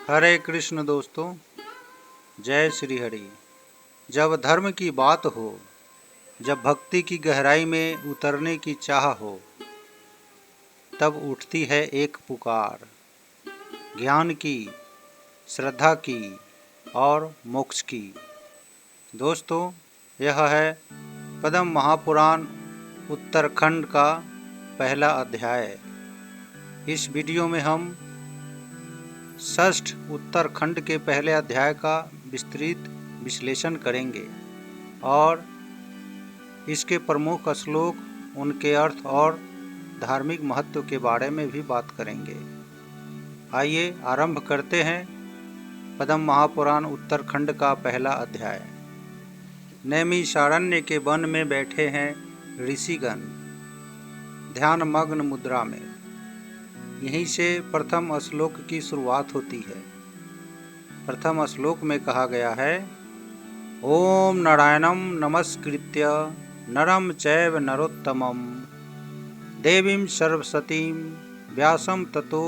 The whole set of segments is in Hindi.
हरे कृष्ण दोस्तों, जय श्री हरि। जब धर्म की बात हो, जब भक्ति की गहराई में उतरने की चाह हो, तब उठती है एक पुकार, ज्ञान की, श्रद्धा की और मोक्ष की। दोस्तों, यह है पद्म महापुराण उत्तरखंड का पहला अध्याय। इस वीडियो में हम षष्ठ उत्तरखंड के पहले अध्याय का विस्तृत विश्लेषण करेंगे और इसके प्रमुख श्लोक, उनके अर्थ और धार्मिक महत्व के बारे में भी बात करेंगे। आइए आरंभ करते हैं पद्म महापुराण उत्तरखंड का पहला अध्याय। नैमिषारण्य के वन में बैठे हैं ऋषिगण ध्यान मग्न मुद्रा में। यहीं से प्रथम श्लोक की शुरुआत होती है। प्रथम श्लोक में कहा गया है, ओम नारायणं नमस्कृत्य नरं चैव नरोत्तमं देवीं सरस्वतीं व्यासं ततो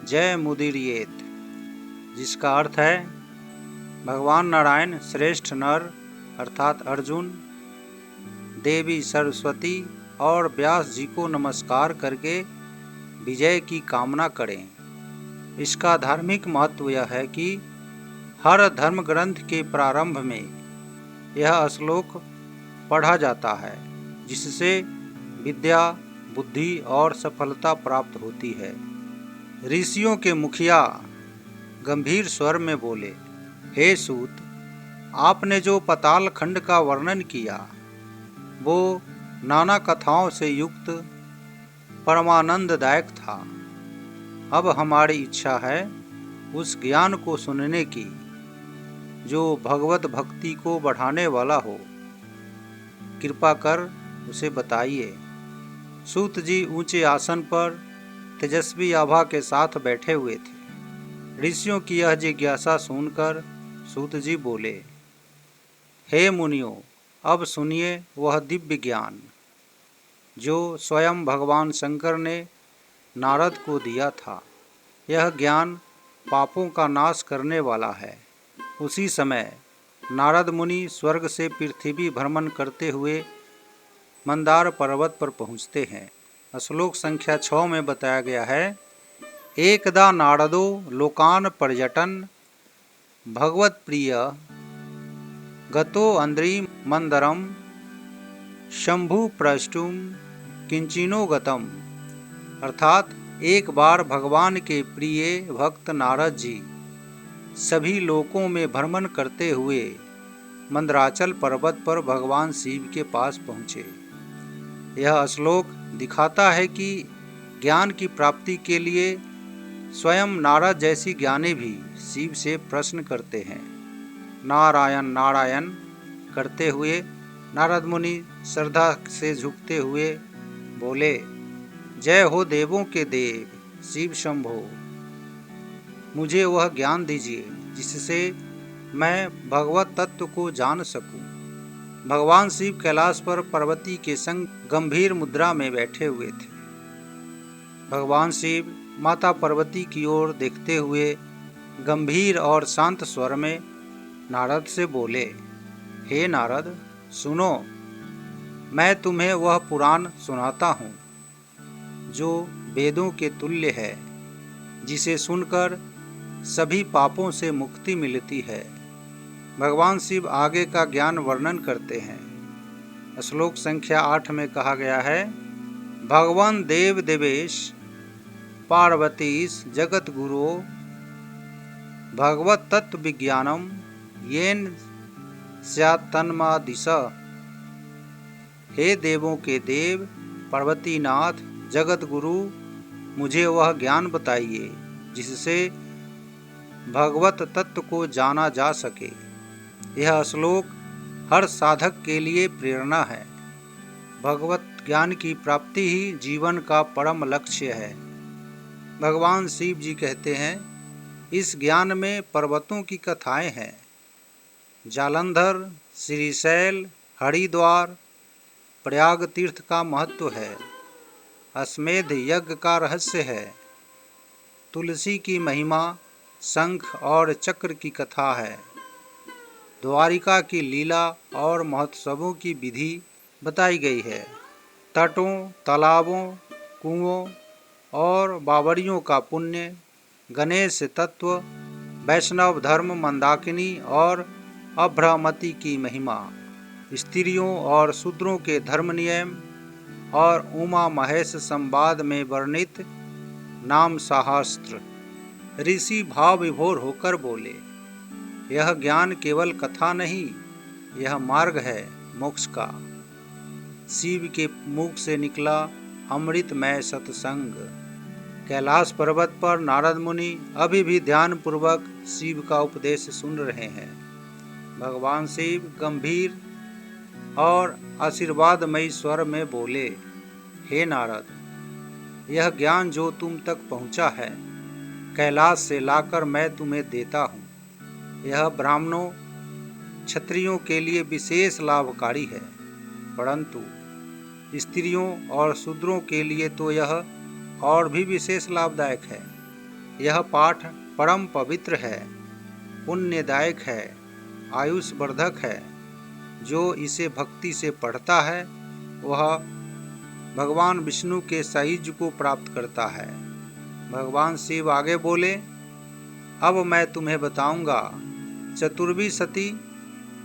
जयमुदीरयेत्। जिसका अर्थ है, भगवान नारायण श्रेष्ठ नर अर्थात अर्जुन, देवी सरस्वती और व्यास जी को नमस्कार करके विजय की कामना करें। इसका धार्मिक महत्व यह है कि हर धर्म ग्रंथ के प्रारंभ में यह श्लोक पढ़ा जाता है, जिससे विद्या, बुद्धि और सफलता प्राप्त होती है। ऋषियों के मुखिया गंभीर स्वर में बोले, हे सूत, आपने जो पाताल खंड का वर्णन किया वो नाना कथाओं से युक्त परमानंददायक था। अब हमारी इच्छा है उस ज्ञान को सुनने की जो भगवत भक्ति को बढ़ाने वाला हो। कृपा कर उसे बताइए। सूत जी ऊंचे आसन पर तेजस्वी आभा के साथ बैठे हुए थे। ऋषियों की यह जिज्ञासा सुनकर सूत जी बोले, हे मुनियों, अब सुनिए वह दिव्य ज्ञान जो स्वयं भगवान शंकर ने नारद को दिया था। यह ज्ञान पापों का नाश करने वाला है। उसी समय नारद मुनि स्वर्ग से पृथ्वी भ्रमण करते हुए मंदार पर्वत पर पहुँचते हैं। श्लोक संख्या 6 में बताया गया है, एकदा नारदो लोकान पर्यटन भगवत प्रिय गतो अंद्रि मंदरम शंभु प्रष्टुम किंचिनो गतम। अर्थात एक बार भगवान के प्रिय भक्त नारद जी सभी लोकों में भ्रमण करते हुए मंदराचल पर्वत पर भगवान शिव के पास पहुँचे। यह श्लोक दिखाता है कि ज्ञान की प्राप्ति के लिए स्वयं नारद जैसी ज्ञानी भी शिव से प्रश्न करते हैं। नारायण नारायण करते हुए नारद मुनि श्रद्धा से झुकते हुए बोले, जय हो देवों के देव शिव शंभो। मुझे वह ज्ञान दीजिए जिससे मैं भगवत तत्व को जान सकूं। भगवान शिव कैलाश पर पार्वती के संग गंभीर मुद्रा में बैठे हुए थे। भगवान शिव माता पार्वती की ओर देखते हुए गंभीर और शांत स्वर में नारद से बोले, हे नारद, सुनो, मैं तुम्हें वह पुराण सुनाता हूँ जो वेदों के तुल्य है, जिसे सुनकर सभी पापों से मुक्ति मिलती है। भगवान शिव आगे का ज्ञान वर्णन करते हैं। श्लोक संख्या 8 में कहा गया है, भगवान देव देवेश पार्वतीश जगत गुरो भगवत तत्व विज्ञानम येन स्यात् तन्मादिश। हे देवों के देव पार्वतीनाथ जगत गुरु, मुझे वह ज्ञान बताइए जिससे भगवत तत्व को जाना जा सके। यह श्लोक हर साधक के लिए प्रेरणा है। भगवत ज्ञान की प्राप्ति ही जीवन का परम लक्ष्य है। भगवान शिव जी कहते हैं, इस ज्ञान में पर्वतों की कथाएं हैं। जालंधर, श्रीशैल, हरिद्वार, प्रयाग तीर्थ का महत्व है। अश्वमेध यज्ञ का रहस्य है। तुलसी की महिमा शंख और चक्र की कथा है। द्वारिका की लीला और महोत्सवों की विधि बताई गई है। तटों, तालाबों, कुओं और बावड़ियों का पुण्य, गणेश तत्व, वैष्णव धर्म, मंदाकिनी और अभ्रामती की महिमा, स्त्रियों और शूद्रों के धर्म नियम और उमा महेश संवाद में वर्णित नाम शास्त्र। ऋषि भाव विभोर होकर बोले, यह ज्ञान केवल कथा नहीं, यह मार्ग है मोक्ष का। शिव के मुख से निकला अमृतमय सत्संग। कैलाश पर्वत पर नारद मुनि अभी भी ध्यान पूर्वक शिव का उपदेश सुन रहे हैं। भगवान शिव गंभीर और आशीर्वादमयी स्वर में बोले, हे नारद, यह ज्ञान जो तुम तक पहुंचा है, कैलाश से लाकर मैं तुम्हें देता हूँ। यह ब्राह्मणों, क्षत्रियों के लिए विशेष लाभकारी है, परंतु स्त्रियों और शूद्रों के लिए तो यह और भी विशेष लाभदायक है। यह पाठ परम पवित्र है, पुण्यदायक है, आयुष्वर्धक है। जो इसे भक्ति से पढ़ता है वह भगवान विष्णु के सायुज्य को प्राप्त करता है। भगवान शिव आगे बोले, अब मैं तुम्हें बताऊंगा चतुर्वी सती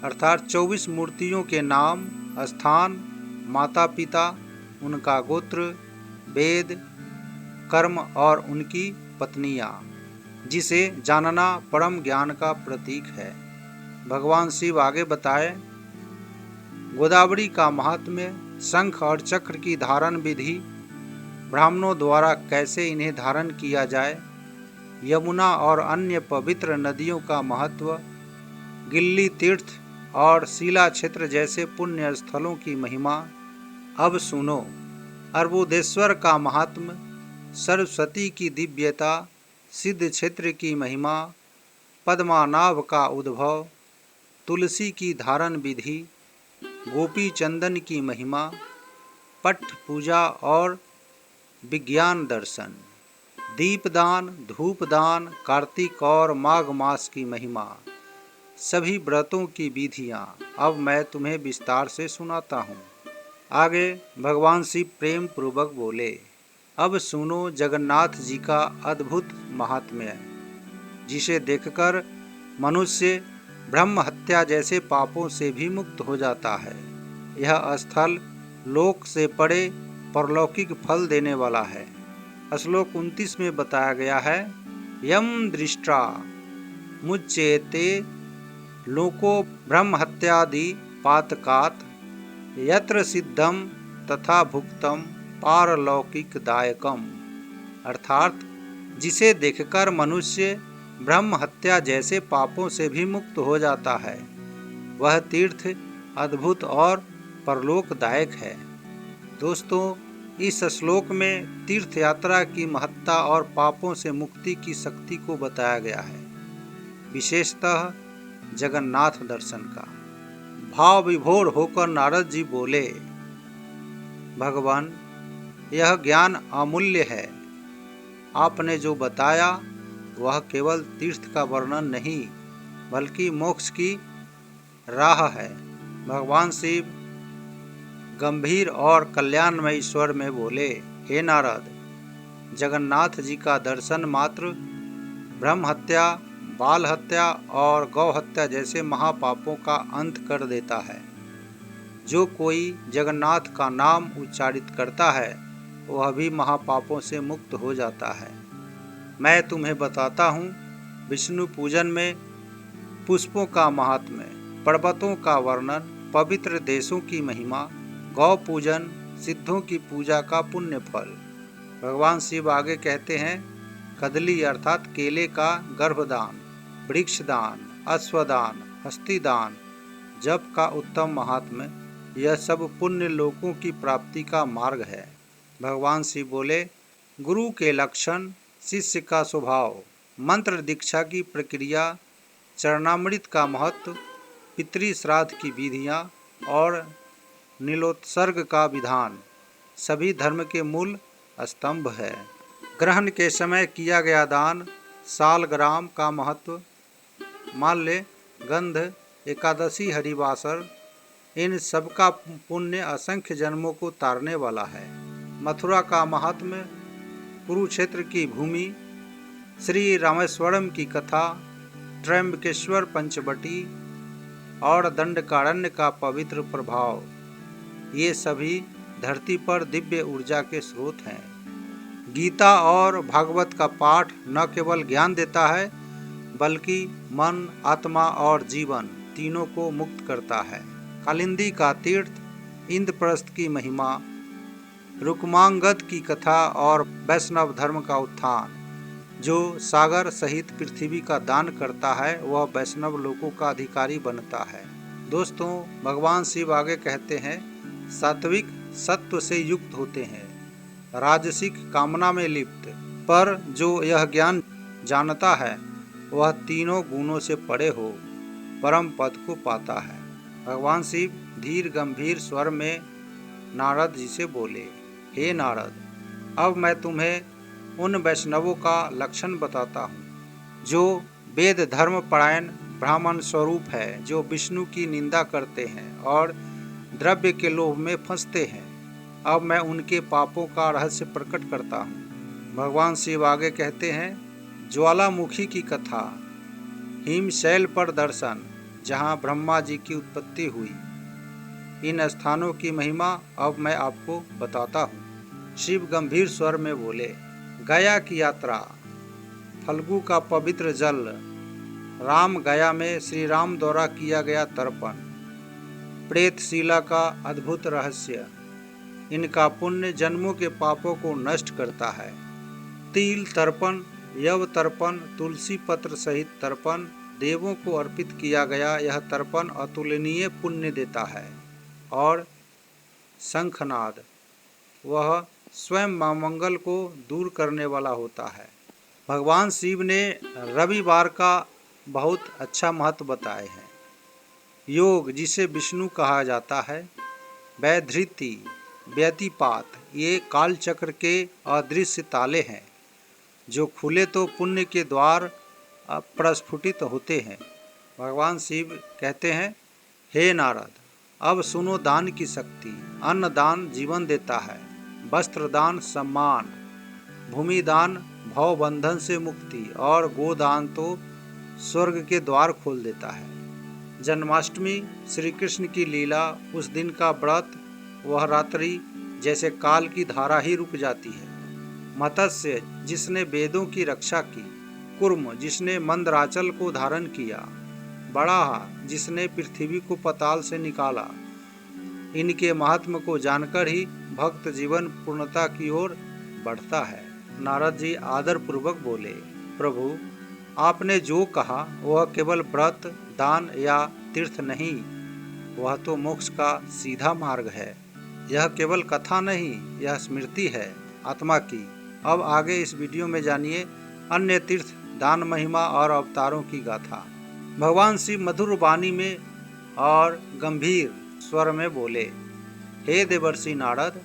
अर्थात 24 मूर्तियों के नाम, स्थान, माता पिता, उनका गोत्र, वेद, कर्म और उनकी पत्नियां, जिसे जानना परम ज्ञान का प्रतीक है। भगवान शिव आगे बताए, गोदावरी का महात्म्य, शंख और चक्र की धारण विधि, ब्राह्मणों द्वारा कैसे इन्हें धारण किया जाए, यमुना और अन्य पवित्र नदियों का महत्व, गिल्ली तीर्थ और शिला क्षेत्र जैसे पुण्य स्थलों की महिमा। अब सुनो, अर्बुदेश्वर का महात्म्य, सरस्वती की दिव्यता, सिद्ध क्षेत्र की महिमा, पद्मानाभ का उद्भव, तुलसी की धारण विधि, गोपी चंदन की महिमा, पट पूजा और विज्ञान दर्शन, दीपदान, धूपदान, कार्तिक और माघ मास की महिमा, सभी व्रतों की विधियाँ अब मैं तुम्हें विस्तार से सुनाता हूँ। आगे भगवान शिव प्रेम पूर्वक बोले, अब सुनो जगन्नाथ जी का अद्भुत महात्म्य, जिसे देखकर मनुष्य ब्रह्म हत्या जैसे पापों से भी मुक्त हो जाता है। यह स्थल लोक से परे परलौकिक फल देने वाला है। श्लोक 29 में बताया गया है, यम दृष्टा मुच्येते लोको ब्रह्म हत्यादि पातकात् यत्र सिद्धम तथा भुक्तम पारलौकिक दायकम। अर्थात जिसे देखकर मनुष्य ब्रह्म हत्या जैसे पापों से भी मुक्त हो जाता है, वह तीर्थ अद्भुत और परलोकदायक है। दोस्तों, इस श्लोक में तीर्थ यात्रा की महत्ता और पापों से मुक्ति की शक्ति को बताया गया है, विशेषतः जगन्नाथ दर्शन का। भाव विभोर होकर नारद जी बोले, भगवान, यह ज्ञान अमूल्य है। आपने जो बताया वह केवल तीर्थ का वर्णन नहीं, बल्कि मोक्ष की राह है। भगवान शिव गंभीर और कल्याणमय स्वर में बोले, हे नारद, जगन्नाथ जी का दर्शन मात्र ब्रह्म हत्या, बाल हत्या और गौ हत्या जैसे महापापों का अंत कर देता है। जो कोई जगन्नाथ का नाम उच्चारित करता है वह भी महापापों से मुक्त हो जाता है। मैं तुम्हें बताता हूँ विष्णु पूजन में पुष्पों का महात्म्य, पर्वतों का वर्णन, पवित्र देशों की महिमा, गौ पूजन, सिद्धों की पूजा का पुण्य फल। भगवान शिव आगे कहते हैं, कदली अर्थात केले का गर्भदान, वृक्षदान, अश्वदान, हस्तिदान, जप का उत्तम महात्म्य, यह सब पुण्य लोकों की प्राप्ति का मार्ग है। भगवान शिव बोले, गुरु के लक्षण, शिष्य का स्वभाव, मंत्र दीक्षा की प्रक्रिया, चरणामृत का महत्व, पितृ श्राद्ध की विधियाँ और नीलोत्सर्ग का विधान सभी धर्म के मूल स्तंभ है। ग्रहण के समय किया गया दान, सालग्राम का महत्व, माल्य, गंध, एकादशी, हरिवासर, इन सब का पुण्य असंख्य जन्मों को तारने वाला है। मथुरा का महात्म्य, कुरुक्षेत्र की भूमि, श्री रामेश्वरम की कथा, त्र्यंबकेश्वर पंचवटी और दंडकारण्य का पवित्र प्रभाव, ये सभी धरती पर दिव्य ऊर्जा के स्रोत हैं। गीता और भागवत का पाठ न केवल ज्ञान देता है बल्कि मन, आत्मा और जीवन तीनों को मुक्त करता है। कालिंदी का तीर्थ, इंद्रप्रस्थ की महिमा, रुक्मांगद की कथा और वैष्णव धर्म का उत्थान। जो सागर सहित पृथ्वी का दान करता है वह वैष्णव लोकों का अधिकारी बनता है। दोस्तों, भगवान शिव आगे कहते हैं, सात्विक सत्व से युक्त होते हैं, राजसिक कामना में लिप्त, पर जो यह ज्ञान जानता है वह तीनों गुणों से परे हो परम पद को पाता है। भगवान शिव धीर गंभीर स्वर में नारद जी से बोले, हे नारद, अब मैं तुम्हें उन वैष्णवों का लक्षण बताता हूँ जो वेद धर्म परायण ब्राह्मण स्वरूप है, जो विष्णु की निंदा करते हैं और द्रव्य के लोभ में फंसते हैं। अब मैं उनके पापों का रहस्य प्रकट करता हूँ। भगवान शिव आगे कहते हैं, ज्वालामुखी की कथा, हिमशैल पर दर्शन, जहाँ ब्रह्मा जी की उत्पत्ति हुई, इन स्थानों की महिमा अब मैं आपको बताता हूँ। शिव गंभीर स्वर में बोले, गया की यात्रा, फल्गु का पवित्र जल, राम गया में श्री राम द्वारा किया गया तर्पण, प्रेतशिला का अद्भुत रहस्य, इनका पुण्य जन्मों के पापों को नष्ट करता है। तिल तर्पण, यव तर्पण, तुलसी पत्र सहित तर्पण, देवों को अर्पित किया गया यह तर्पण अतुलनीय पुण्य देता है। और शंखनाद, वह स्वयं मंगल को दूर करने वाला होता है। भगवान शिव ने रविवार का बहुत अच्छा महत्व बताए हैं। योग, जिसे विष्णु कहा जाता है, वैधृति, व्यतिपात, ये काल चक्र के अदृश्य ताले हैं। जो खुले तो पुण्य के द्वार प्रस्फुटित होते हैं। भगवान शिव कहते हैं, हे नारद, अब सुनो दान की शक्ति। अन्न दान जीवन देता है, वस्त्र दान सम्मान, भूमि दान भव बंधन से मुक्ति और गोदान तो स्वर्ग के द्वार खोल देता है। जन्माष्टमी, श्री कृष्ण की लीला, उस दिन का व्रत, वह रात्रि जैसे काल की धारा ही रुक जाती है। मत्स्य, जिसने वेदों की रक्षा की, कुर्म, जिसने मंदराचल को धारण किया, बड़ाह, जिसने पृथ्वी को पताल से निकाला, इनके महात्म को जानकर ही भक्त जीवन पूर्णता की ओर बढ़ता है। नारद जी आदर पूर्वक बोले, प्रभु, आपने जो कहा वह केवल व्रत, दान या तीर्थ नहीं, वह तो मोक्ष का सीधा मार्ग है। यह केवल कथा नहीं, यह स्मृति है आत्मा की। अब आगे इस वीडियो में जानिए अन्य तीर्थ, दान महिमा और अवतारों की गाथा। भगवान शिव मधुर वाणी में और गंभीर स्वर में बोले, हे देवर्षि नारद,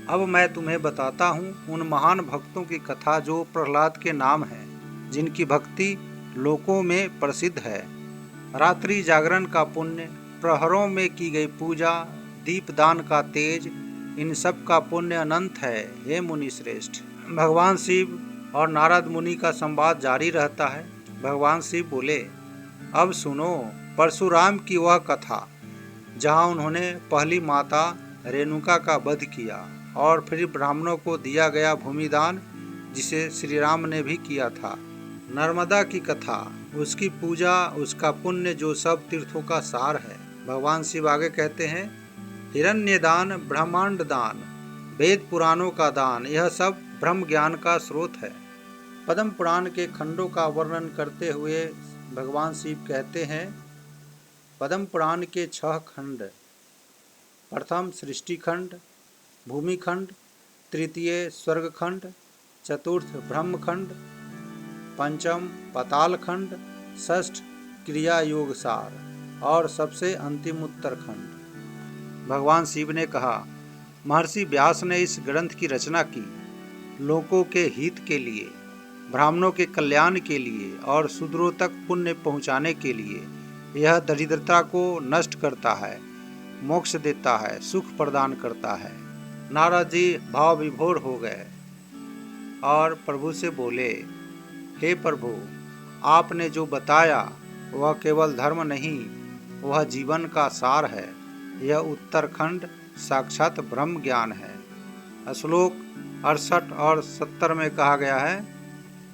अब मैं तुम्हें बताता हूँ उन महान भक्तों की कथा जो प्रहलाद के नाम हैं, जिनकी भक्ति लोकों में प्रसिद्ध है। रात्रि जागरण का पुण्य, प्रहरों में की गई पूजा, दीपदान का तेज, इन सब का पुण्य अनंत है। हे मुनि श्रेष्ठ। भगवान शिव और नारद मुनि का संवाद जारी रहता है। भगवान शिव बोले, अब सुनो परशुराम की वह कथा जहाँ उन्होंने पहली माता रेणुका का वध किया और फिर ब्राह्मणों को दिया गया भूमिदान, जिसे श्री राम ने भी किया था। नर्मदा की कथा, उसकी पूजा, उसका पुण्य जो सब तीर्थों का सार है। भगवान शिव आगे कहते हैं, हिरण्य दान, ब्रह्मांड दान, वेद पुराणों का दान, यह सब ब्रह्म ज्ञान का स्रोत है। पद्म पुराण के खंडों का वर्णन करते हुए भगवान शिव कहते हैं, पद्म पुराण के 6 खंड, प्रथम सृष्टि खंड, भूमि खंड, तृतीय स्वर्ग खंड, चतुर्थ ब्रह्म खंड, पंचम पाताल खंड, षष्ठ क्रिया योग सार और सबसे अंतिम उत्तरखंड। भगवान शिव ने कहा, महर्षि व्यास ने इस ग्रंथ की रचना की लोगों के हित के लिए। ब्राह्मणों के कल्याण के लिए और शूद्रों तक पुण्य पहुँचाने के लिए। यह दरिद्रता को नष्ट करता है, मोक्ष देता है, सुख प्रदान करता है। नारद जी भाव विभोर हो गए और प्रभु से बोले, हे प्रभु, आपने जो बताया वह केवल धर्म नहीं, वह जीवन का सार है। यह उत्तरखंड साक्षात ब्रह्म ज्ञान है। श्लोक 68 और 70 में कहा गया है,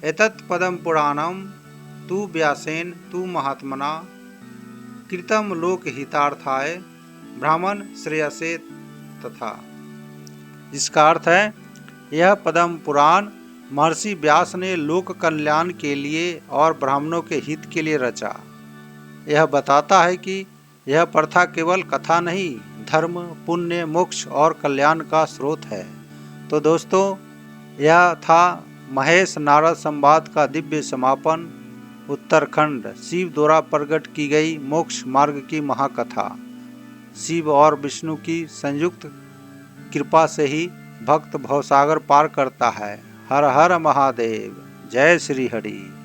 एतत् पदम पुराणम तु व्यासेन तु महात्मना कृतम लोक हितार्थाय ब्राह्मण श्रेयसे तथा। इसका अर्थ है, यह पदम पुराण महर्षि व्यास ने लोक कल्याण के लिए और ब्राह्मणों के हित के लिए रचा। यह बताता है कि यह प्रथा केवल कथा नहीं, धर्म, पुण्य, मोक्ष और कल्याण का स्रोत है। तो दोस्तों, यह था महेश नारद संवाद का दिव्य समापन, उत्तराखंड शिव द्वारा प्रकट की गई मोक्ष मार्ग की महाकथा। शिव और विष्णु की संयुक्त कृपा से ही भक्त भवसागर पार करता है। हर हर महादेव। जय श्री हरि।